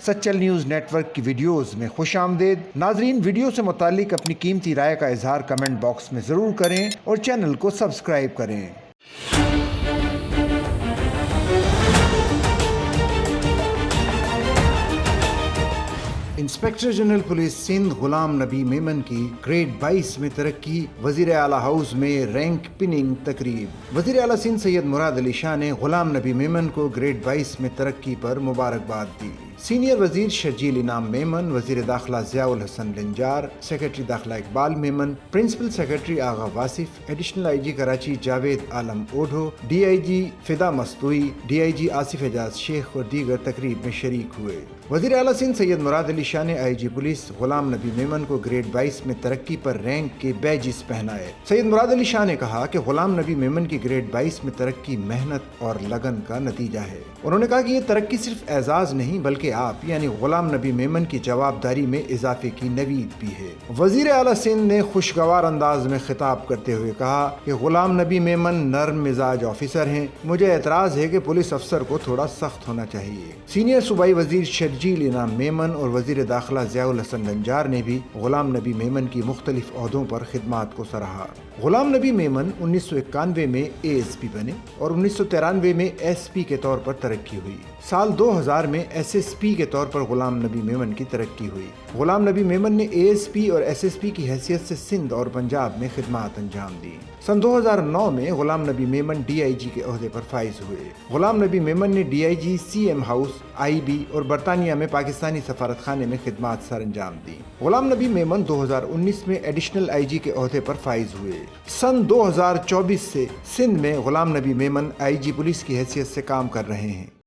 Sachal news net work کی videos میں خوش آمدید۔ ناظرین، ویڈیو سے متعلق اپنی قیمتی رائے کا اظہار کمنٹ باکس میں ضرور کریں اور چینل کو سبسکرائب کریں۔ Inspector general police Sindh Ghulam Nabi Memon کی گریڈ 22 میں ترقی، وزیر اعلیٰ ہاؤس میں رینک پننگ تقریب۔ وزیر اعلیٰ سندھ سید مراد علی شاہ نے غلام نبی میمن کو گریڈ 22 میں ترقی پر مبارکباد دی۔ سینئر وزیر شرجیل انعام میمن، وزیر داخلہ ضیاء الحسن لنجار، سیکرٹری داخلہ Iqbal Memon, principal secretary Agha Wasif, additional I G Karachi Javed Alam Odho, D I G Fida Mastoi, D I G Asif Ejaz Sheikh اور دیگر تقریب میں شریک ہوئے۔ وزیر اعلیٰ سندھ سید مراد علی شاہ نے آئی جی پولیس غلام نبی میمن کو گریڈ 22 میں ترقی پر رینک کے بیجز پہنائے۔ سید مراد علی شاہ نے کہا کہ غلام نبی میمن کی گریڈ 22 میں ترقی محنت اور لگن کا نتیجہ ہے۔ انہوں نے کہا کہ یہ ترقی صرف اعزاز نہیں بلکہ آپ یعنی غلام نبی میمن کی جوابداری میں اضافے کی نوید بھی ہے۔ وزیر اعلیٰ سندھ نے خوشگوار انداز میں خطاب کرتے ہوئے کہا کہ غلام نبی میمن نرم مزاج آفیسر ہیں، مجھے اعتراض ہے کہ پولیس افسر کو تھوڑا سخت ہونا چاہیے۔ سینئر صوبائی وزیر شرجیل انعام میمن اور وزیر داخلہ ضیاء الحسن لنجار نے بھی غلام نبی میمن کی مختلف عہدوں پر خدمات کو سراہا۔ غلام نبی میمن 1991 میں اے ایس پی بنے اور 1993 میں ایس پی کے طور پر ترقی ہوئی۔ سال 2000 میں ایس ایس پی کے طور پر غلام نبی میمن کی ترقی ہوئی۔ غلام نبی میمن نے اے ایس پی اور ایس ایس پی کی حیثیت سے سندھ اور پنجاب میں خدمات انجام دی۔ سن 2009 میں غلام نبی میمن ڈی آئی جی کے عہدے پر فائز ہوئے۔ غلام نبی میمن نے D I G, C M house, I B اور برطانیہ میں پاکستانی سفارت خانے میں خدمات سر انجام دی۔ غلام نبی میمن 2019 میں ایڈیشنل آئی جی کے عہدے پر فائز ہوئے۔ سن 2024 سے سندھ میں غلام نبی میمن آئی جی پولیس کی حیثیت سے کام کر رہے ہیں۔